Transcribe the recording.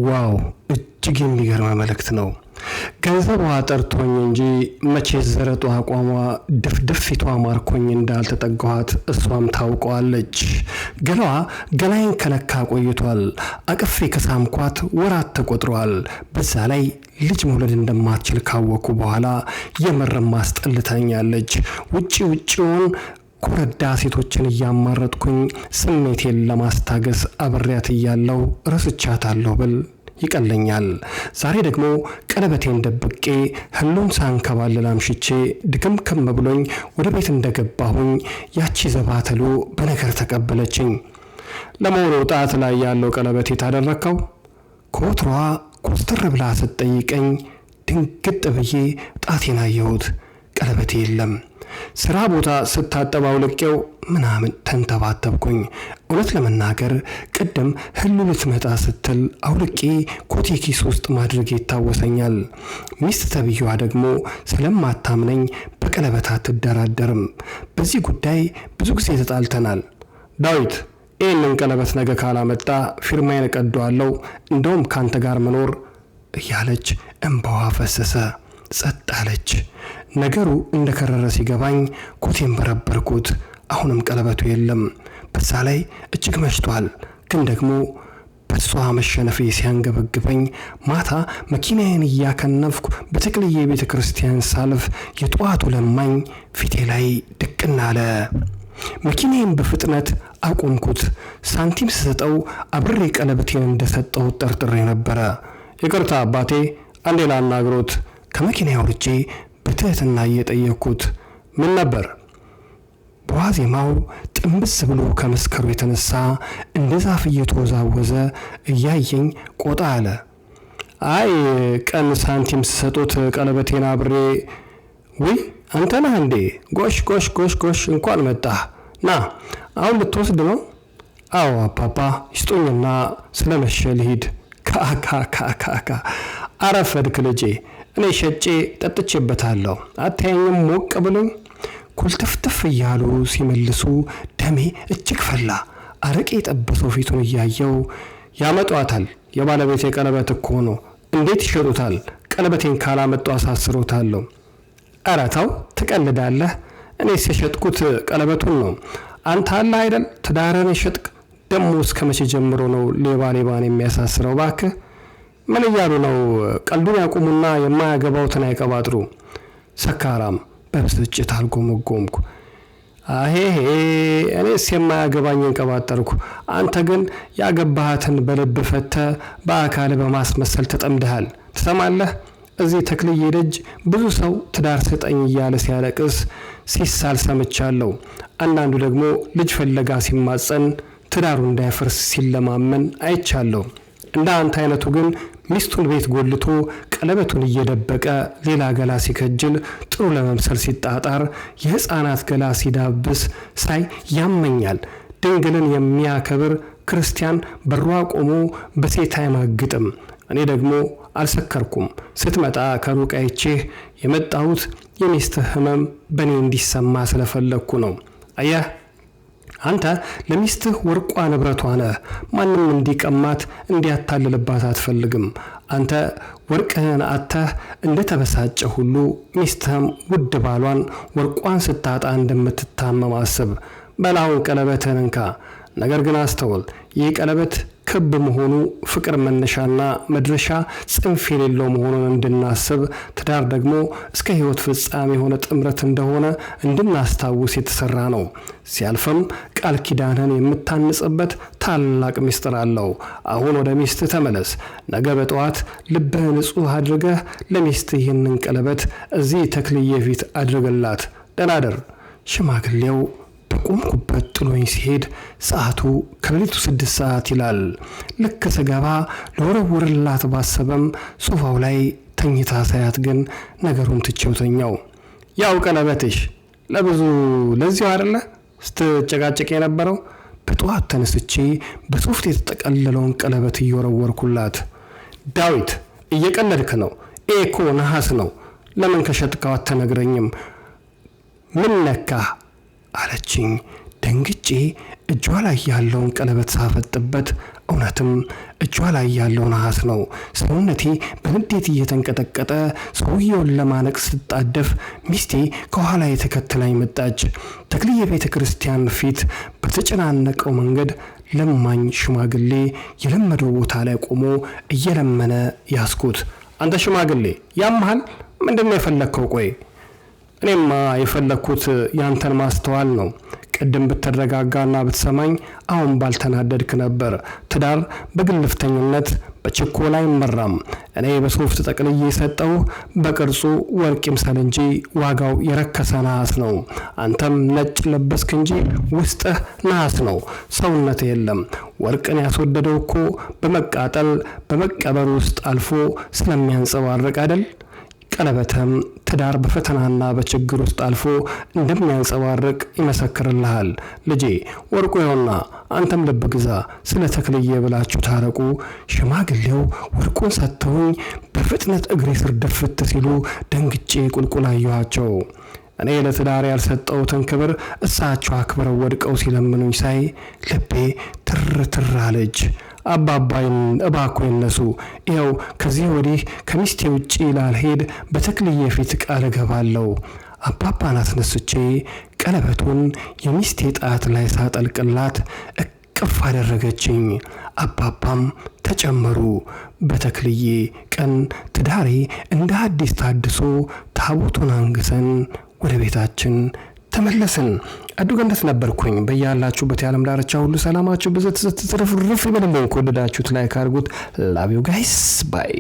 ዋው እጅግ የሚገርም መልእክት ነው። ገንዘቧ ጠርቶኝ እንጂ መቼ ዘረጧ አቋሟ ድፍድፊቷ ማርኮኝ እንዳልተጠጋኋት እሷም ታውቀዋለች። ገላዋ ገላይን ከለካ ቆይቷል። አቅፌ ከሳምኳት ወራት ተቆጥሯል። በዛ ላይ ልጅ መውለድ እንደማትችል ካወኩ በኋላ የመረም ማስጠልታኛለች። ውጪውን ኮረዳ ሴቶችን እያማረጥኩኝ ስሜቴን ለማስታገስ አብሬያት እያለው ረስቻታለሁ ብል ይቀለኛል። ዛሬ ደግሞ ቀለበቴን ደብቄ ህሉን ሳንከባልል አምሽቼ ድክምክም ብሎኝ ወደ ቤት እንደገባሁኝ ያቺ ዘባተሉ በነገር ተቀበለችኝ። ለመሆኑ ጣት ላይ ያለው ቀለበት የታደረከው? ከወትሯ ኮስተር ብላ ስትጠይቀኝ ድንግጥ ብዬ ጣቴን አየሁት። ቀለበቴ የለም። ስራ ቦታ ስታጠብ አውልቄው ምናምን ተንተባተብኩኝ። እውነት ለመናገር ቅድም ህሉ ልትመጣ ስትል አውልቄ ኮቴ ኪስ ውስጥ ማድረግ ይታወሰኛል። ሚስት ተብዬዋ ደግሞ ስለማታምነኝ በቀለበት አትደራደርም። በዚህ ጉዳይ ብዙ ጊዜ ተጣልተናል። ዳዊት ይህንን ቀለበት ነገ ካላመጣ ፊርማዬን እቀደዋለሁ፣ እንደውም ካንተ ጋር መኖር እያለች እንባዋ ፈሰሰ። ጸጥ አለች። ነገሩ እንደከረረ ሲገባኝ ኮቴን በረበርኩት። አሁንም ቀለበቱ የለም። በዛ ላይ እጅግ መሽቷል። ግን ደግሞ በሷ መሸነፌ ሲያንገበግበኝ ማታ መኪናዬን እያከነፍኩ በተክልዬ ቤተ ክርስቲያን ሳልፍ የጠዋቱ ለማኝ ፊቴ ላይ ድቅና አለ። መኪናዬን በፍጥነት አቆምኩት። ሳንቲም ስሰጠው አብሬ ቀለበቴን እንደሰጠው ጠርጥሬ ነበረ። ይቅርታ አባቴ፣ አንዴ ላናግሮት ከመኪና ወርጄ በትህትና እየጠየቅኩት። ምን ነበር? በዋዜማው ጥንብስ ብሎ ከመስከሩ የተነሳ እንደ ዛፍ እየተወዛወዘ እያየኝ ቆጣ አለ። አይ ቀን ሳንቲም ስሰጡት ቀለበቴን አብሬ። ውይ አንተ ነህ እንዴ? ጎሽ እንኳን መጣህ። ና አሁን ልትወስድ ነው? አዎ አፓፓ ይስጡኝና ስለመሸ ልሂድ። ካካካካ አረፈድክ ልጄ፣ እኔ ሸጬ ጠጥቼበታለሁ። አታየኝም ሞቅ ብሎኝ? ኩልትፍትፍ እያሉ ሲመልሱ ደሜ እጅግ ፈላ። አረቄ የጠበሰው ፊቱን እያየው ያመጧታል። የባለቤቴ ቀለበት እኮ ነው። እንዴት ይሸጡታል? ቀለበቴን ካላመጡ አሳስሮታለሁ። ኧረ ተው ትቀልዳለህ። እኔስ የሸጥኩት ቀለበቱን ነው። አንተ አለ አይደል ትዳርን የሸጥክ። ደሞ እስከ መቼ ጀምሮ ነው ሌባን የሚያሳስረው? ባክህ ምን እያሉ ነው? ቀልዱን ያቁሙና የማያገባውትን አይቀባጥሩ። ሰካራም በብስጭት አልጎመጎምኩ። አሄሄ እኔስ የማያገባኝን ቀባጠርኩ። አንተ ግን ያገባሃትን በልብ ፈተ በአካል በማስመሰል ተጠምደሃል። ትሰማለህ? እዚህ ተክልዬ ደጅ ብዙ ሰው ትዳር ስጠኝ እያለ ሲያለቅስ ሲሳል ሰምቻለሁ። አንዳንዱ ደግሞ ልጅ ፈለጋ ሲማጸን ትዳሩ እንዳይፈርስ ሲለማመን አይቻለሁ። እንደ አንተ አይነቱ ግን ሚስቱን ቤት ጎልቶ ቀለበቱን እየደበቀ ሌላ ገላ ሲከጅል ጥሩ ለመምሰል ሲጣጣር የህፃናት ገላ ሲዳብስ ሳይ ያመኛል። ድንግልን የሚያከብር ክርስቲያን በሯ ቆሞ በሴት አይማግጥም። እኔ ደግሞ አልሰከርኩም። ስትመጣ ከሩቅ አይቼህ የመጣሁት የሚስትህ ህመም በእኔ እንዲሰማ ስለፈለግኩ ነው። አየህ አንተ ለሚስትህ ወርቋ ንብረቷ ነህ። ማንም እንዲቀማት እንዲያታልልባት አትፈልግም። አንተ ወርቅህን አተህ እንደተበሳጨ ሁሉ ሚስትህም ውድ ባሏን ወርቋን ስታጣ እንደምትታመም አስብ። በላውን ቀለበትህን እንካ። ነገር ግን አስተውል፣ ይህ ቀለበት ክብ መሆኑ ፍቅር መነሻና መድረሻ ጽንፍ የሌለው መሆኑን እንድናስብ፣ ትዳር ደግሞ እስከ ህይወት ፍጻሜ የሆነ ጥምረት እንደሆነ እንድናስታውስ የተሰራ ነው። ሲያልፍም ቃል ኪዳንህን የምታንጽበት ታላቅ ምስጢር አለው። አሁን ወደ ሚስት ተመለስ። ነገ በጠዋት ልብህ ንጹህ አድርገህ ለሚስት ይህንን ቀለበት እዚህ ተክልዬ ፊት አድርግላት። ደህና እደር። ሽማግሌው በቆምኩበት ጥሎኝ ሲሄድ ሰዓቱ ከሌሊቱ 6 ሰዓት ይላል። ልክ ስገባ ለወረውርላት ባሰበም ሶፋው ላይ ተኝታ ሳያት ግን ነገሩን ትቼው ተኛው። ያው ቀለበትሽ ለዚሁ አይደለ ስትጨቃጨቅ የነበረው? በጠዋት ተነስቼ በሶፍት የተጠቀለለውን ቀለበት እየወረወርኩላት። ዳዊት እየቀለድክ ነው። ኤኮ ነሐስ ነው። ለምን ከሸጥከው አትነግረኝም? ምን ነካህ አለችኝ። ደንግጬ እጇ ላይ ያለውን ቀለበት ሳፈጥበት እውነትም እጇ ላይ ያለው ነሐስ ነው። ሰውነቴ በንዴት እየተንቀጠቀጠ ሰውየውን ለማነቅ ስጣደፍ ሚስቴ ከኋላ የተከተለኝ መጣች። ተክልዬ ቤተ ክርስቲያን ፊት በተጨናነቀው መንገድ ለማኝ ሽማግሌ የለመደው ቦታ ላይ ቆሞ እየለመነ ያስኩት። አንተ ሽማግሌ ያምሃል? ምንድነው የፈለከው? ቆይ እኔማ የፈለኩት ያንተን ማስተዋል ነው። ቀደም ብትረጋጋና ብትሰማኝ አሁን ባልተናደድክ ነበር። ትዳር በግልፍተኝነት በችኮላ አይመራም። እኔ በሶፍት ጠቅልዬ የሰጠው በቅርጹ ወርቅ ይምሰል እንጂ ዋጋው የረከሰ ነሐስ ነው። አንተም ነጭ ለበስክ እንጂ ውስጥህ ነሐስ ነው። ሰውነት የለም። ወርቅን ያስወደደው እኮ በመቃጠል በመቀበር ውስጥ አልፎ ስለሚያንጸባርቅ አይደል? ቀለበተም ትዳር በፈተናና በችግር ውስጥ አልፎ እንደሚያንጸባርቅ ይመሰክርልሃል። ልጄ ወርቁ ይሆንና አንተም ልብ ግዛ። ስለ ተክልዬ ብላችሁ ታረቁ። ሽማግሌው ወርቁን ሰጥተውኝ በፍጥነት እግሬ ስር ደፍት ሲሉ ደንግጬ ቁልቁል አየኋቸው። እኔ ለትዳር ያልሰጠሁትን ክብር እሳቸው አክብረው ወድቀው ሲለምኑኝ ሳይ ልቤ ትር አለች። አባባይን እባክዎ ይነሱ። ይኸው ከዚህ ወዲህ ከሚስቴ ውጪ ላልሄድ በተክልዬ ፊት ቃል እገባለሁ። አባባን አስነስቼ ቀለበቱን የሚስቴ ጣት ላይ ሳጠልቅላት እቅፍ አደረገችኝ። አባባም ተጨመሩ። በተክልዬ ቀን ትዳሬ እንደ አዲስ ታድሶ ታቦቱን አንግሰን ወደ ቤታችን ተመለስን። አዱገነት ነበርኩኝ። በያላችሁበት የዓለም ዳርቻ ሁሉ ሰላማችሁ ብዝት ትርፍርፍ ይበልልኝ። ከወደዳችሁት ላይክ አድርጉት። ላቭ ዩ ጋይስ ባይ